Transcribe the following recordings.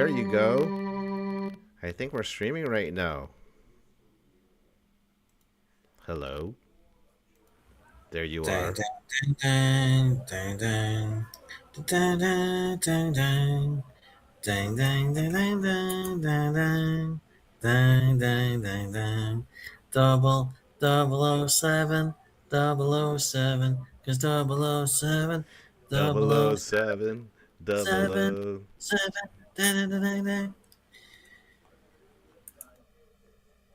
There you go. I think we're streaming right now. Hello. There you Dang, are. dang, dang, dang, dang, dang, dang, dang, dang, dang, dang, dang, dang, dang, dang, dang, dang, dang, dang, double O seven, 'cause 007, Double double O O seven, double seven, O. seven, dang, dang, dang, dang.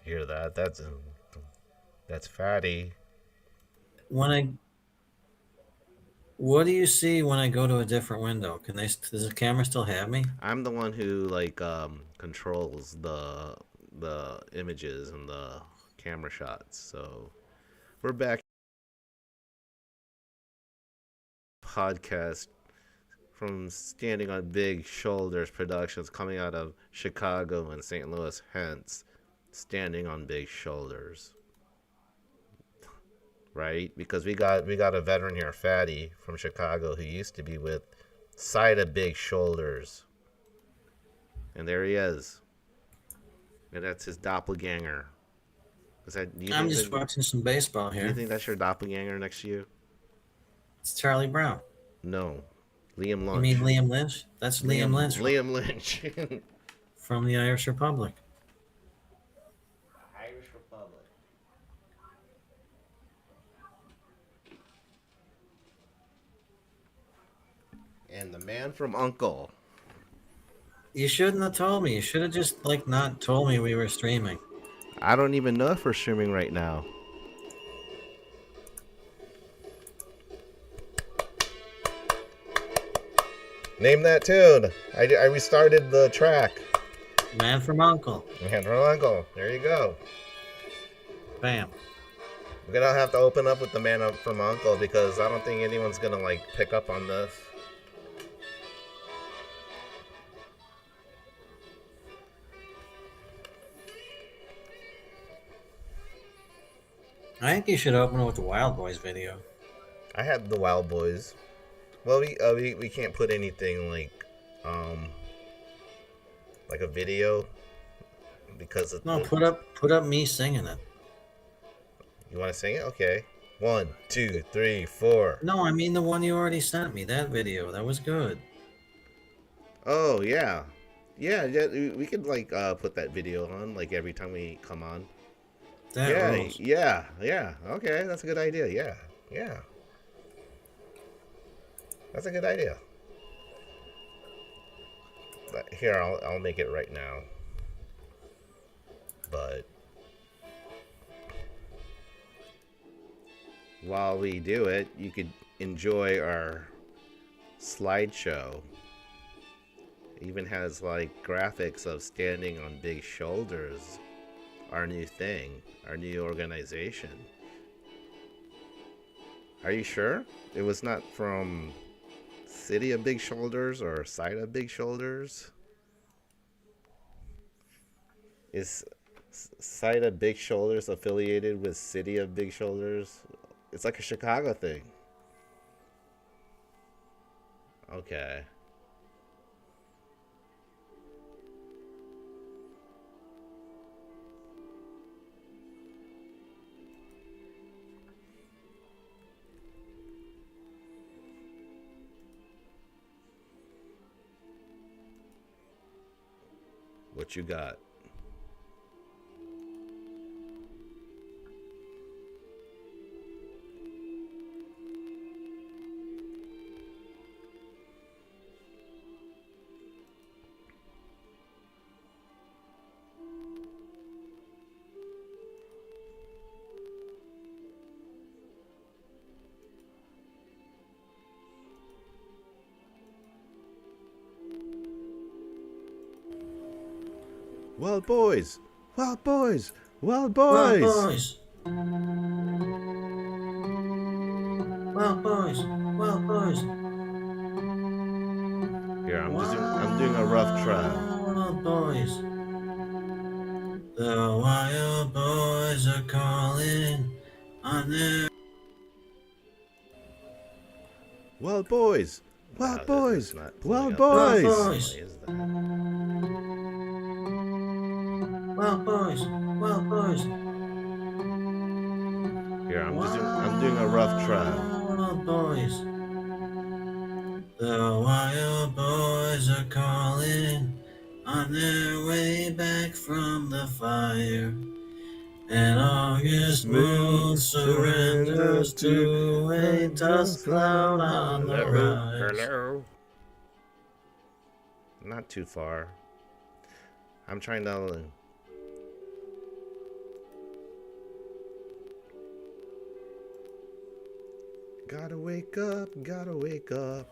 Hear that? That's fatty. When I, what do you see when I go to a different window? Does the camera still have me? I'm the one who controls the images and the camera shots. So we're back podcast from Standing on Big Shoulders Productions coming out of Chicago and St. Louis, hence Standing on Big Shoulders. Right? Because we got a veteran here, Fatty from Chicago, who used to be with Side of Big Shoulders. And there he is. And that's his doppelganger. Is that I'm just watching some baseball do you here. think that's your doppelganger next to you? It's Charlie Brown. No. Liam You mean Lunch. Liam Lynch? That's Liam Lynch Liam Lynch. from the Irish Republic. Irish Republic. And the man from Uncle. You shouldn't have told me. You should have just not told me we were streaming. I don't even know if we're streaming right now. Name that tune. I restarted the track. Man from Uncle. Man from Uncle. There you go. Bam. We're gonna have to open up with the man from Uncle because I don't think anyone's gonna pick up on this. I think you should open it with the Wild Boys video. I had the Wild Boys. Well, we can't put anything um like a video because of No, put up me singing it. You want to sing it? Okay. 1, 2, 3, 4. No, I mean the one you already sent me. That video. That was good. Oh yeah, yeah. We could put that video on every time we come on. That Yeah, rules. yeah. Okay, that's a good idea. Yeah, yeah. That's a good idea. But here, I'll make it right now. But while we do it, you could enjoy our slideshow. It even has graphics of standing on big shoulders. Our new thing, our new organization. Are you sure it was not from City of Big Shoulders or Side of Big Shoulders? Is Side of Big Shoulders affiliated with City of Big Shoulders? It's like a Chicago thing. Okay. What you got? Wild boys! Wild boys! Wild Wild boys! Boys. Wild Boys. Wild Boys. Here, I'm doing a rough trial. Wild Boys. The Wild Boys are calling on their. Wild boys! Wild boys! Wild Boys! Boys. Wild boys, wild boys. Here, I'm doing a rough try. Wild boys. The wild boys are calling on their way back from the fire. And August moon surrenders to a dust cloud on the rise. Hello. Not too far. I'm trying to. Gotta wake up, gotta wake up.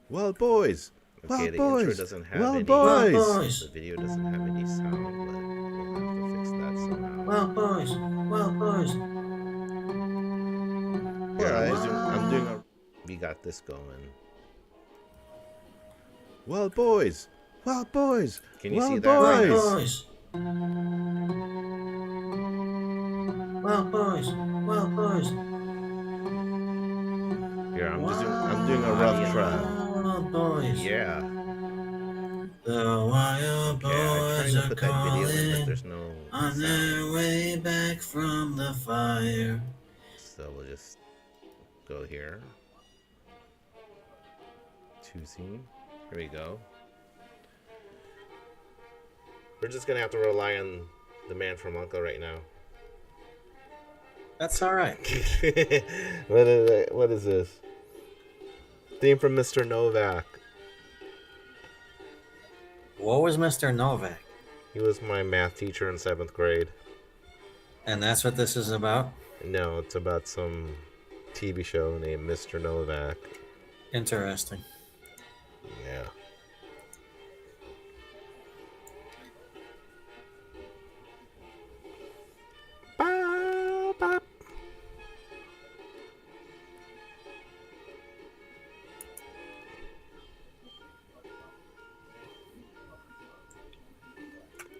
Wild boys! Okay, Wild the boys! intro doesn't have Wild any. boys! Boys! The video doesn't have any sound, but we'll have to fix that somehow. Wild boys! Wild boys! Here, I'm doing a. We got this going. Wild boys! Wild boys! Can you Wild see that? Wild boys! boys! Wild boys! Wild boys! Here, I'm doing a rough try. Wild boys! Yeah. The wild Okay, I'm boys trying to are put that video in, but calling there's no on sound. their way back from the fire. So we'll just go here. To scene. Here we go. We're just gonna have to rely on the man from U.N.C.L.E. right now. That's all right. What is this? Theme from Mr. Novak. What was Mr. Novak? He was my math teacher in 7th grade. And that's what this is about? No, it's about some TV show named Mr. Novak. Interesting. Yeah.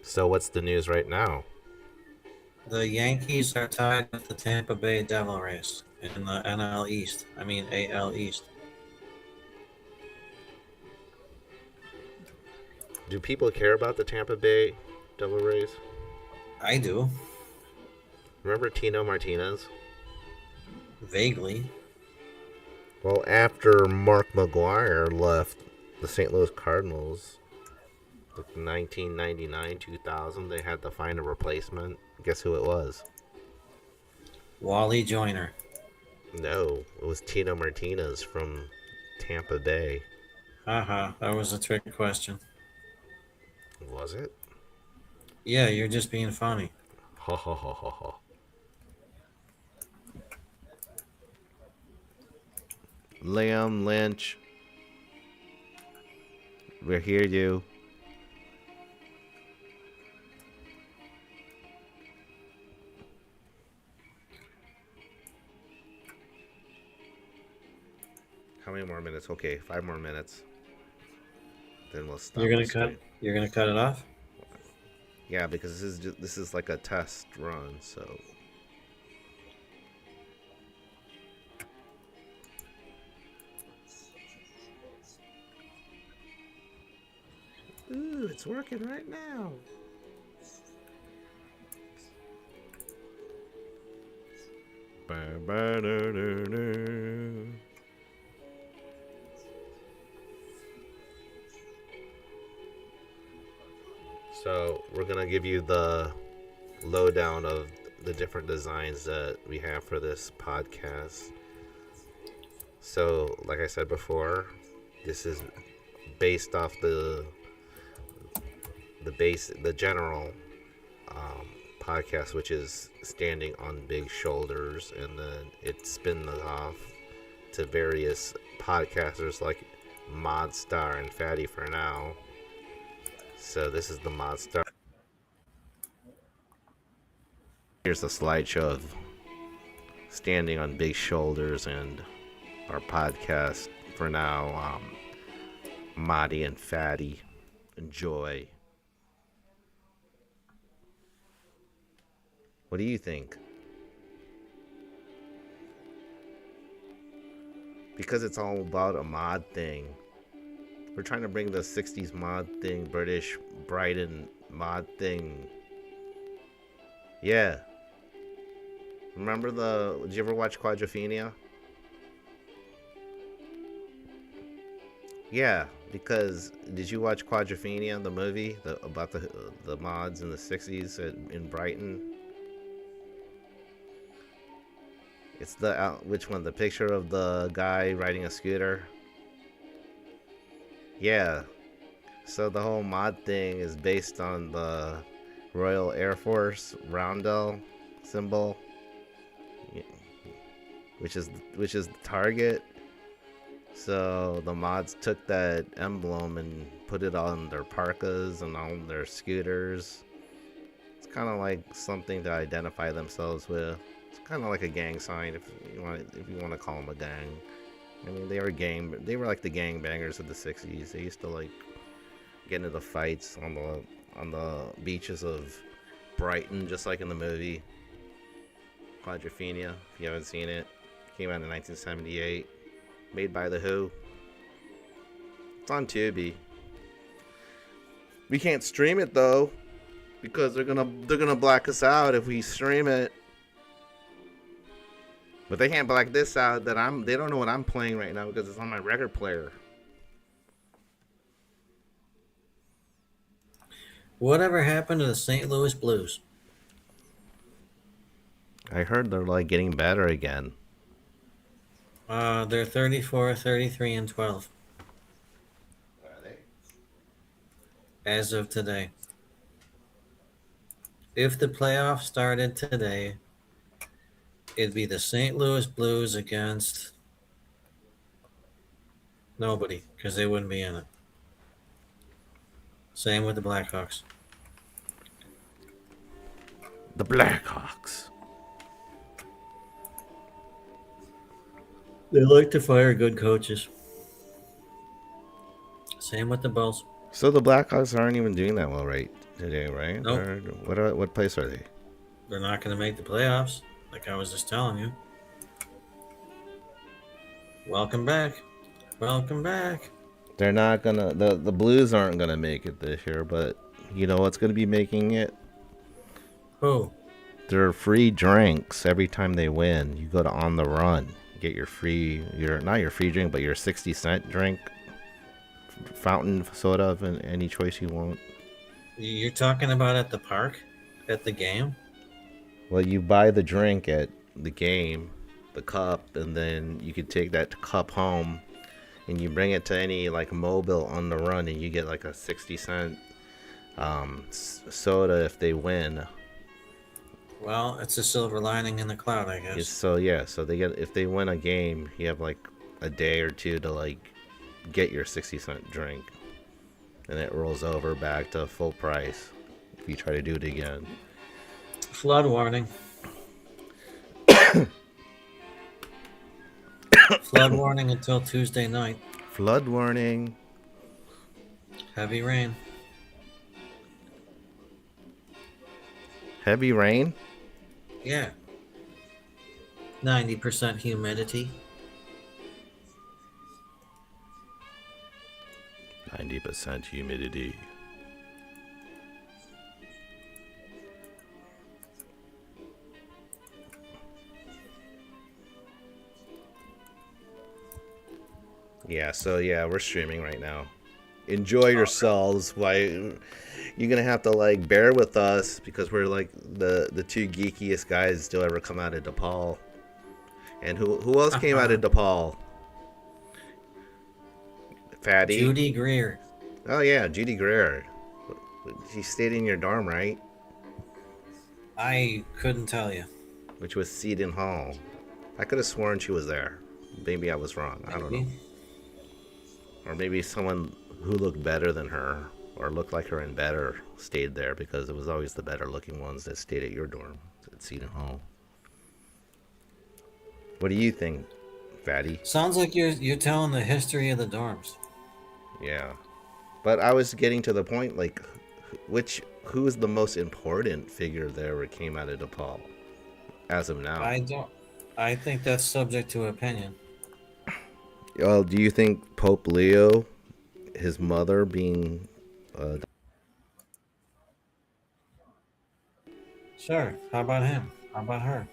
So what's the news right now? The Yankees are tied with the Tampa Bay Devil Rays in the AL East. Do people care about the Tampa Bay Devil Rays? I do. Remember Tino Martinez? Vaguely. Well, after Mark McGwire left the St. Louis Cardinals, like 1999, 2000, they had to find a replacement. Guess who it was? Wally Joyner. No, it was Tino Martinez from Tampa Bay. Haha, that was a trick question. Was it? Yeah, you're just being funny. Ha ha ha ha ha. Liam Lynch. We hear you. How many more minutes? Okay, 5 more minutes. Then we'll stop. You're gonna the cut. stream. You're gonna cut it off. Yeah, because this is like a test run, so. Ooh, it's working right now. So we're gonna give you the lowdown of the different designs that we have for this podcast. So, like I said before, this is based off the general podcast, which is standing on big shoulders, and then it spins off to various podcasters like Modstar and Fatty for now. So this is the Modstar. Here's a slideshow of standing on big shoulders and our podcast for now. Moddy and Fatty. Enjoy. What do you think? Because it's all about a mod thing. We're trying to bring the 60s mod thing, British, bright and mod thing. Yeah. Remember did you ever watch Quadrophenia? Yeah, because did you watch Quadrophenia, the movie about the mods in the 60s in Brighton? It's which one? The picture of the guy riding a scooter? Yeah. So the whole mod thing is based on the Royal Air Force roundel symbol, which is the target. So the mods took that emblem and put it on their parkas and on their scooters. It's kind of like something to identify themselves with. It's kind of like a gang sign, if you want to call them a gang. I mean, they were like the gang bangers of the 60s. They used to like get into fights on the beaches of Brighton, just like in the movie Quadrophenia. If you haven't seen it, came out in 1978, made by The Who. It's on Tubi. We can't stream it though, because they're gonna black us out if we stream it. But they can't black this out they don't know what I'm playing right now because it's on my record player. Whatever happened to the St. Louis Blues? I heard they're like getting better again. They're 34, 33, and 12. Are they? As of today. If the playoffs started today, it'd be the St. Louis Blues against nobody, because they wouldn't be in it. Same with the Blackhawks. The Blackhawks. They like to fire good coaches. Same with the Bulls. So the Blackhawks aren't even doing that well right today, right? Nope. What place are they? They're not going to make the playoffs, like I was just telling you. Welcome back. Welcome back. They're not gonna. The Blues aren't gonna make it this year, but you know what's gonna be making it? Who? Their free drinks every time they win. You go to On the Run, get your not your free drink, but your 60-cent drink, fountain soda of any choice you want. You're talking about at the park, at the game? Well, you buy the drink at the game, the cup, and then you could take that cup home, and you bring it to any like mobile on the run, and you get like a 60-cent soda if they win. Well, it's a silver lining in the cloud, I guess. So they get, if they win a game, you have like a day or two to like get your 60-cent drink, and it rolls over back to full price if you try to do it again. Flood warning. Flood warning until Tuesday night. Flood warning. Heavy rain. Heavy rain? Yeah. 90% humidity. 90% humidity. Yeah, so yeah, we're streaming right now. Enjoy yourselves. Why you're gonna have to like bear with us because we're like the two geekiest guys to ever come out of DePaul. And who else came out of DePaul? Fatty. Judy Greer. Oh yeah, Judy Greer. She stayed in your dorm, right? I couldn't tell you. Which was Seton Hall. I could have sworn she was there. Maybe I was wrong. I don't know. Or maybe someone who looked better than her or looked like her and better stayed there because it was always the better looking ones that stayed at your dorm at Seton Hall. What do you think, Fatty? Sounds like you're telling the history of the dorms. Yeah. But I was getting to the point, like, who is the most important figure that ever came out of DePaul as of now? I think that's subject to opinion. Well, do you think Pope Leo, his mother being Sure. How about him? How about her?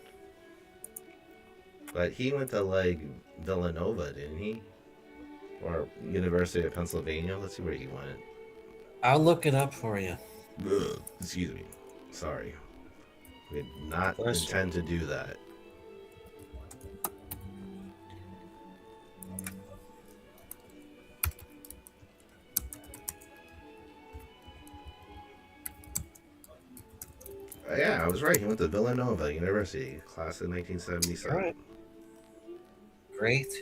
But he went to like Villanova, didn't he? Or University of Pennsylvania. Let's see where he went. I'll look it up for you. Ugh, excuse me. Sorry. We did not Bless you. intend to do that. Yeah, I was right. He went to Villanova University, class of 1977. All right. Great.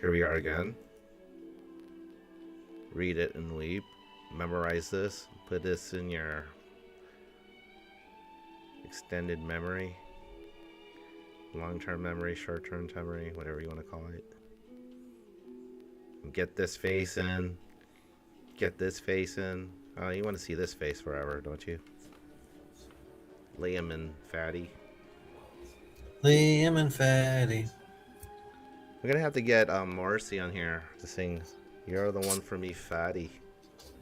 Here we are again. Read it and weep. Memorize this. Put this in your extended memory. Long-term memory, short-term memory, whatever you want to call it. Get this face in. Get this face in. Oh, you want to see this face forever, don't you? Liam and Fatty. Liam and Fatty. We're gonna have to get Morrissey on here to sing "You're the One for Me, Fatty."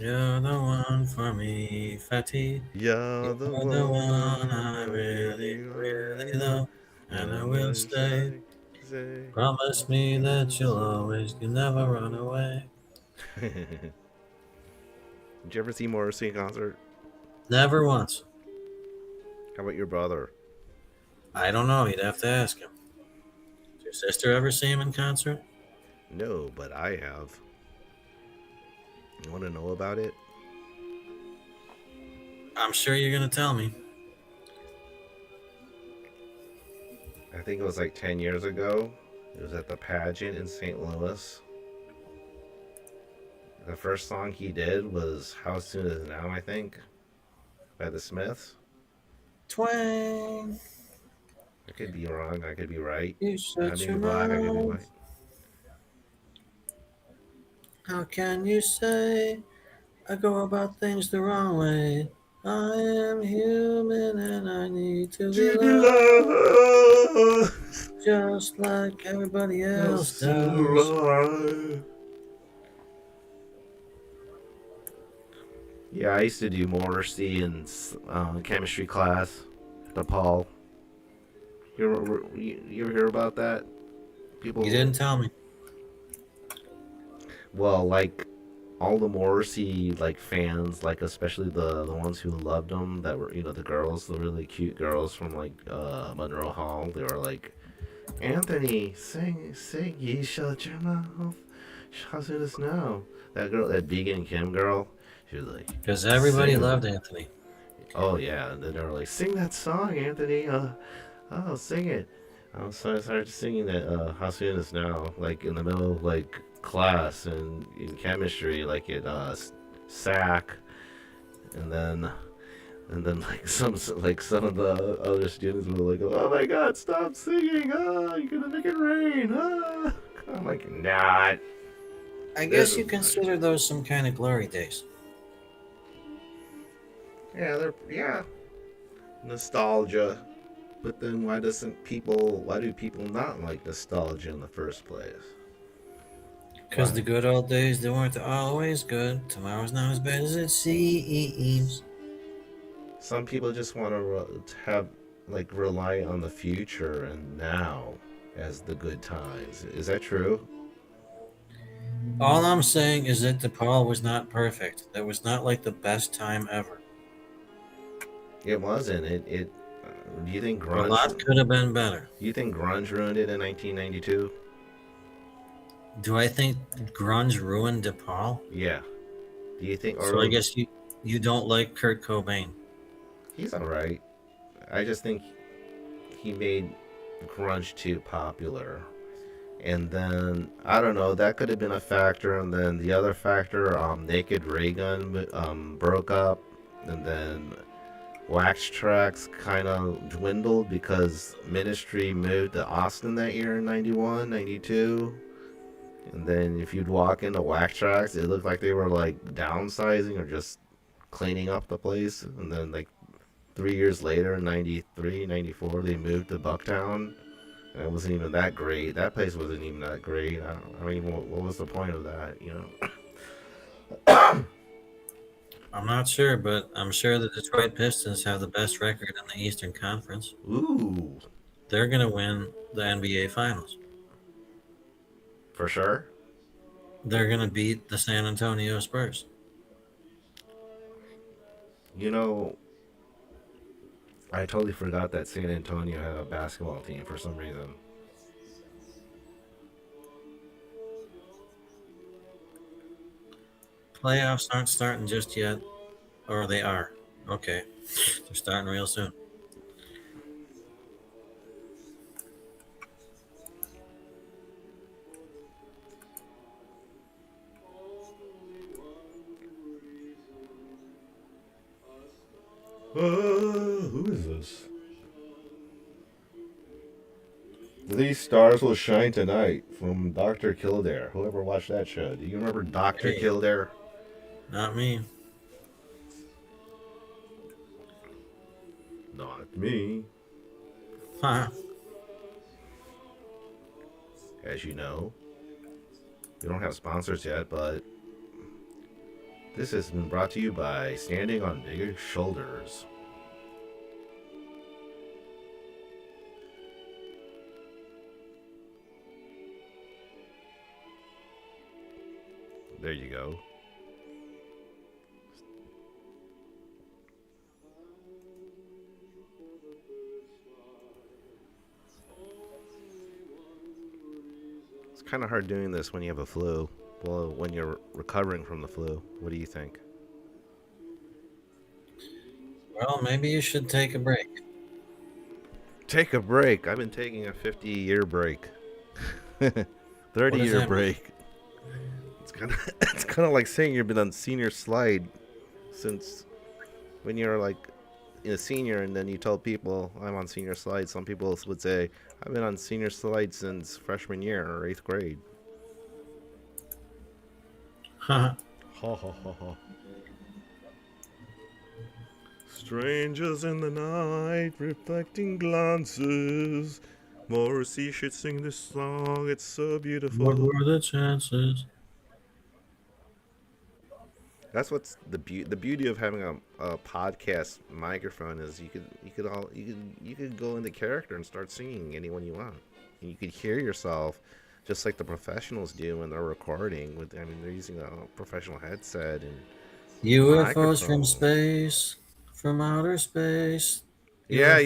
You're the one for me, Fatty. You're the You're one, the one I really, really love. And I will stay. Say. Promise me that you'll never run away. Did you ever see Morrissey in concert? Never once. How about your brother? I don't know. You'd have to ask him. Did your sister ever see him in concert? No, but I have. You want to know about it? I'm sure you're going to tell me. I think it was like 10 years ago. It was at the pageant in St. Louis. The first song he did was How Soon Is Now, I think, by the Smiths. Twang. I could be wrong. I could be right. You I shut could your be black. I could be mouth. white. How can you say I go about things the wrong way? I am human and I need to be loved just like everybody else does. Yeah, I used to do Morrissey in chemistry class, DePaul. You ever hear about that? People. You didn't tell me. Well, like all the Morrissey like fans, like especially the ones who loved him, that were the girls, the really cute girls from like Monroe Hall. They were like, Anthony, sing, ye shut your mouth, how soon is now? That girl, that Vegan Kim girl, she was like, Because everybody sing. loved Anthony. Oh yeah, and then they were like, sing that song, Anthony. Oh, sing it. So I started singing that How Soon Is Now, like in the middle of like class and in chemistry, like at SAC, and then like some of the other students were like, oh my God, stop singing! Oh, you're gonna make it rain! Oh. I'm like, not. I guess you consider those some kind of glory days. Yeah, nostalgia. But then why do people not like nostalgia in the first place? Because the good old days, they weren't always good. Tomorrow's not as bad as it seems. Some people just want to rely on the future and now as the good times. Is that true? All I'm saying is that DePaul was not perfect. That was not like the best time ever. It wasn't. It. Do you think grunge? A lot could have been better. Do you think grunge ruined it in 1992? Do I think grunge ruined DePaul? Yeah. Do you think? So I guess you don't like Kurt Cobain. He's all right. I just think he made grunge too popular. And then, I don't know, that could have been a factor. And then the other factor, Naked Raygun broke up. And then Wax Tracks kind of dwindled because Ministry moved to Austin that year in 91, 92. And then if you'd walk into Wax Tracks, it looked like they were like downsizing or just cleaning up the place. And then like 3 years later, in 93, 94, they moved to Bucktown. It wasn't even that great. That place wasn't even that great. I mean, what was the point of that? I'm not sure, but I'm sure the Detroit Pistons have the best record in the Eastern Conference. Ooh, They're going to win the NBA Finals. for sure. They're going to beat the San Antonio Spurs. You know, I totally forgot that San Antonio had a basketball team for some reason. Playoffs aren't starting just yet, or they are. Okay, they're starting real soon. Who is this? These stars will shine tonight from Dr. Kildare. Whoever watched that show. Do you remember Dr. Hey, Kildare? not me. Not me. Huh. As you know, we don't have sponsors yet, but this has been brought to you by Standing on Bigger Shoulders. There you go. It's kind of hard doing this when you have a flu. Well, when you're recovering from the flu. What do you think? Well, maybe you should take a break. Take a break. I've been taking a 50-year break. What does 30-year that mean? break. It's kind of like saying you've been on senior slide since when you're like a senior, and then you tell people I'm on senior slide. Some people would say I've been on senior slide since freshman year or 8th grade. Huh. Ha ha ha ha. Strangers in the night, reflecting glances. Morrissey should sing this song. It's so beautiful. What were the chances? That's what's the beauty of having a podcast microphone is you could go into character and start singing anyone you want. And you could hear yourself just like the professionals do when they're recording. They're using a professional headset and UFOs from microphone. space, from outer space. Yeah, UFO.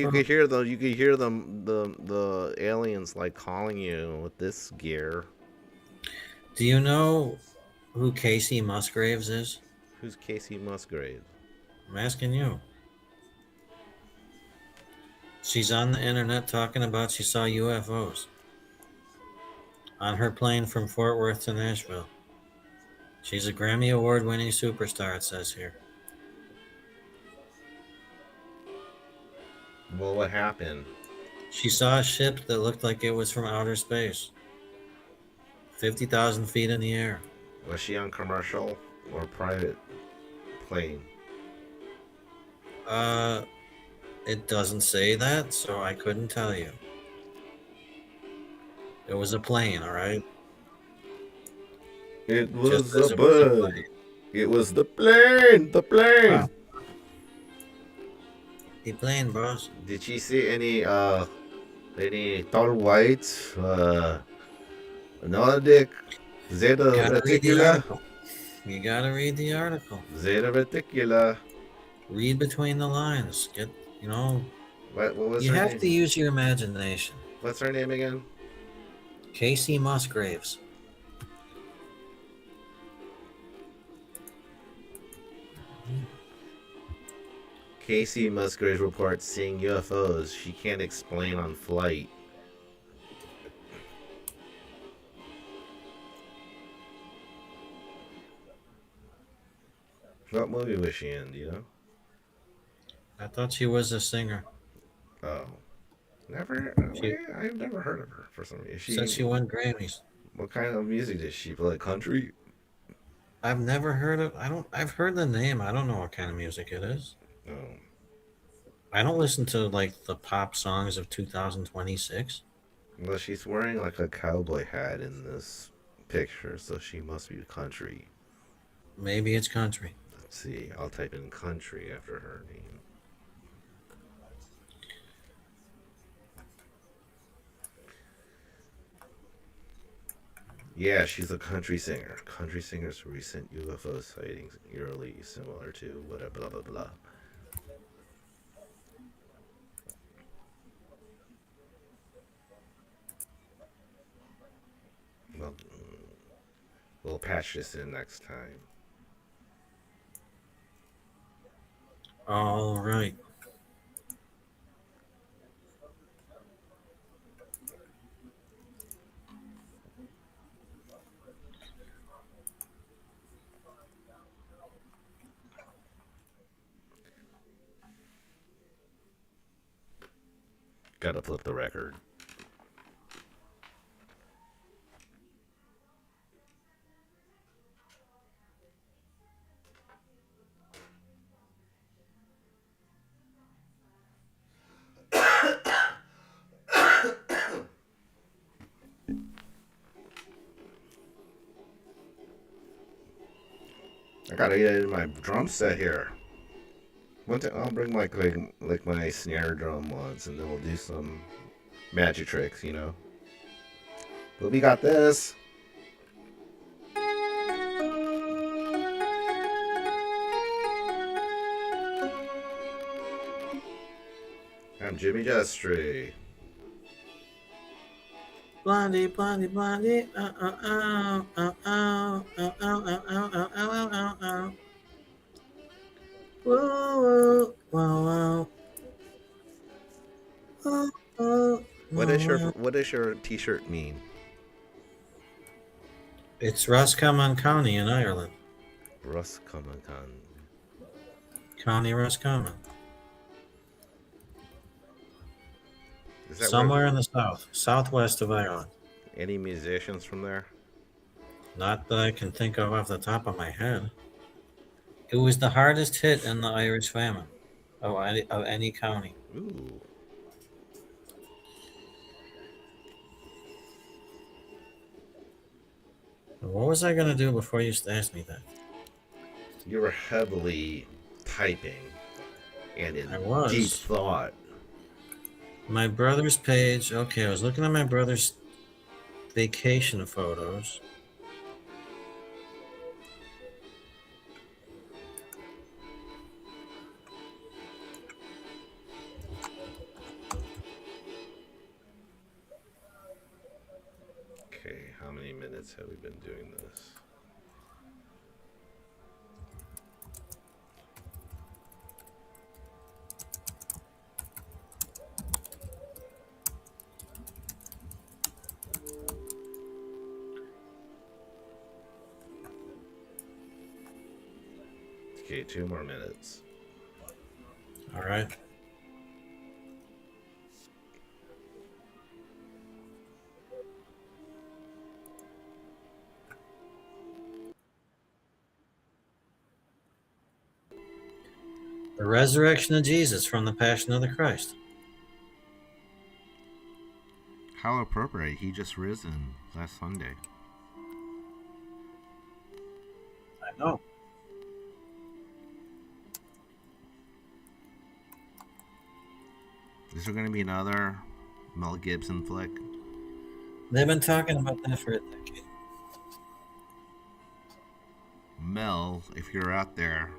you could hear them the aliens like calling you with this gear. Do you know who Casey Musgraves is? Who's Casey Musgrave? I'm asking you. She's on the internet talking about she saw UFOs on her plane from Fort Worth to Nashville. She's a Grammy Award winning superstar, it says here. Well, what happened? She saw a ship that looked like it was from outer space, 50,000 feet in the air. Was she on commercial or private plane? It doesn't say that, so I couldn't tell you. It was a plane, all right? It Just was as a it was a bird. plane. It was the plane. The plane. Wow. The plane, boss. Did she see any tall whites? Nordic, Zeta Gotta read the Reticula, article. You gotta read the article. Zeta Reticula. Read between the lines. What was You her have name? to use your imagination. What's her name again? Casey Musgraves. Casey Musgraves reports seeing UFOs she can't explain on flight. What movie was she in? Do you know? I thought she was a singer. Oh, never. She I've never heard of her for some reason. said she won Grammys. What kind of music does she play? Country? I've never heard of. I've heard the name. I don't know what kind of music it is. Oh, I don't listen to like the pop songs of 2026. Well, she's wearing like a cowboy hat in this picture, so she must be country. Maybe it's country. Let's see. I'll type in country after her name. Yeah, she's a country singer. Country singers' recent UFO sightings eerily similar to whatever, blah blah blah. Well, we'll patch this in next time. All right. Gotta flip the record. I gotta get in my drum set here. One time I'll bring like my snare drum once, and then we'll do some magic tricks, you know. But we got this. I'm Jimmy Jestry. Blondie, blondie, blondie. Oh, oh, oh, oh, oh, oh, oh, oh, oh, oh, oh, oh. Whoa, whoa, whoa, whoa, whoa. What does your T-shirt mean? It's Roscommon County in Ireland. Roscommon. County Roscommon. Is that Somewhere where in the southwest of Ireland. any musicians from there? Not that I can think of off the top of my head. It was the hardest hit in the Irish famine of any county. Ooh. What was I going to do before you asked me that? You were heavily typing and in I was. deep thought. My brother's page. Okay, I was looking at my brother's vacation photos. Okay, how many minutes have we been doing this? Okay, 2 more minutes. All right. The resurrection of Jesus from the Passion of the Christ. How appropriate. He just risen last Sunday. I know. Is there going to be another Mel Gibson flick? They've been talking about that for a decade. Mel, if you're out there,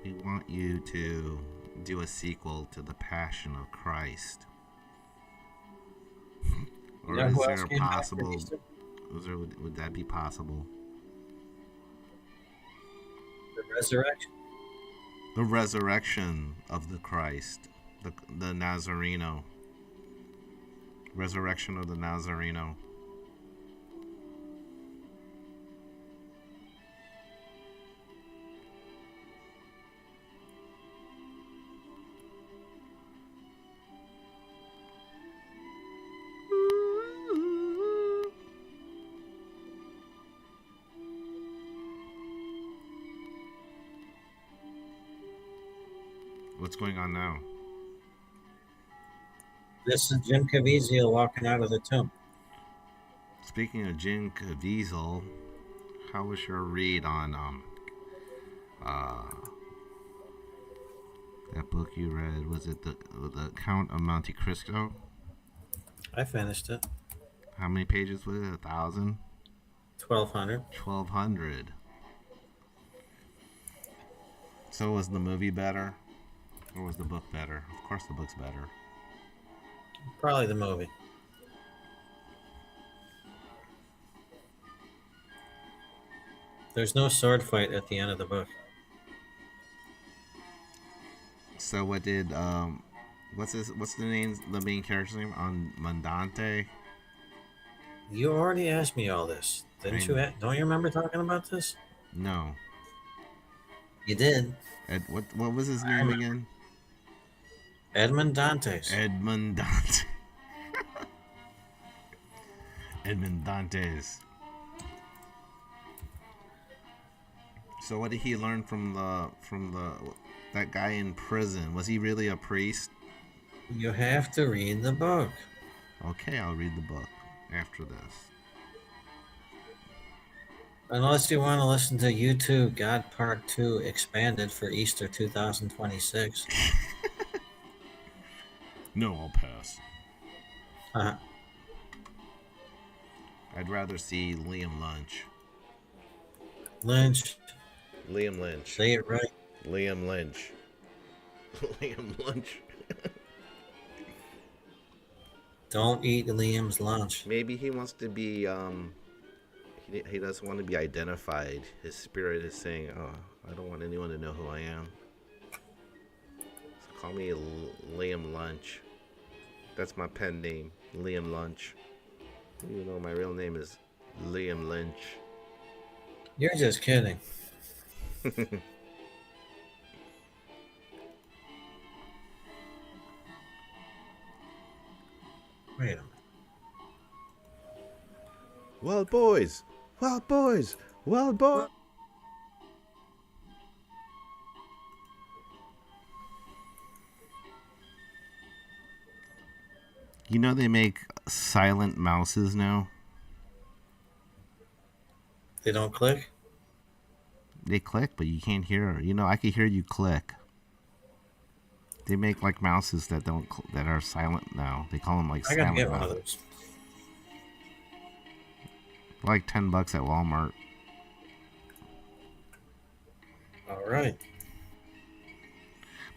we want you to do a sequel to The Passion of Christ. Or You know is who there else a came back possible? for Easter? Would that be possible? The resurrection. The resurrection of the Christ, the Nazareno. Resurrection of the Nazareno. What's going on now? This is Jim Caviezel walking out of the tomb. Speaking of Jim Caviezel, how was your read on uh that book you read? Was it the Count of Monte Cristo? I finished it. How many pages was it? 1,000? 1,200. 1,200. So was the movie better, or was the book better? Of course, the book's better. Probably the movie. There's no sword fight at the end of the book. So what did what's the name, the main character's name on Mandante? You already asked me all this, didn't you? Don't you remember talking about this? No. You did. What was his name again? Edmond Dantes. Edmond Dantes. Edmond Dantes. So what did he learn from that guy in prison? Was he really a priest? You have to read the book. Okay, I'll read the book after this. Unless you want to listen to YouTube God Part 2 expanded for Easter 2026. No, I'll pass. Uh-huh. I'd rather see Liam Lynch. Lynch. Liam Lynch. Say it right. Liam Lynch. Liam Lynch. Don't eat Liam's lunch. Maybe he wants to be he doesn't want to be identified. His spirit is saying, "Oh, I don't want anyone to know who I am." So call me Liam Lunch. That's my pen name, Liam Lunch. Even though my real name is Liam Lynch. You're just kidding. Wait a minute. Wild boys! Wild boys! Wild boys! You know they make silent mouses now? They don't click? They click, but you can't hear. You know, I can hear you click. They make like mouses that don't that are silent now. They call them like I gotta silent get one of mouses. those. Like $10 at Walmart. All right.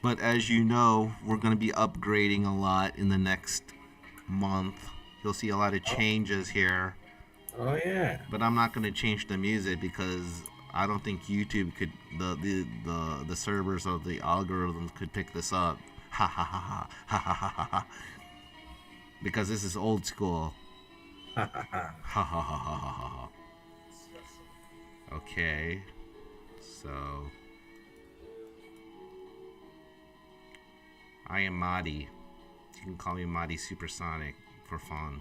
But as you know, we're going to be upgrading a lot in the next month. You'll see a lot of changes here. Oh yeah. But I'm not going to change the music because I don't think YouTube could the servers of the algorithms could pick this up. Ha ha ha ha ha ha ha ha. Because this is old school. Ha ha ha. Ha ha ha ha ha ha. Okay. So I am Moddy. You can call me Moddy Supersonic for fun.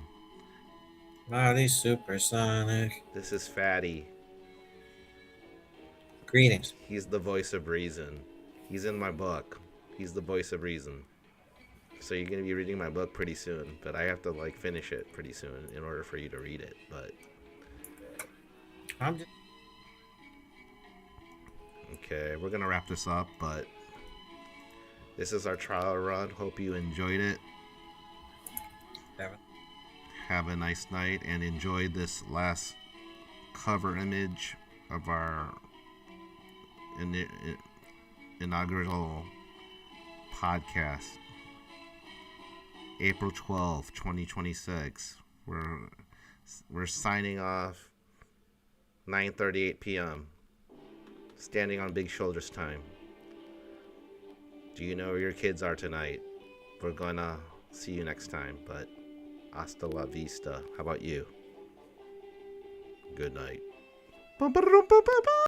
Moddy Supersonic. This is Fatty. Greetings. He's the voice of reason. He's in my book. He's the voice of reason. So you're going to be reading my book pretty soon, but I have to like finish it pretty soon in order for you to read it. But I'm just... okay, we're going to wrap this up, but this is our trial run. Hope you enjoyed it. Have a nice night and enjoy this last cover image of our inaugural podcast. April 12th, 2026. We're signing off 9:38 p.m. Standing on Big Shoulders time. Do you know where your kids are tonight? We're gonna see you next time, but hasta la vista. How about you? Good night.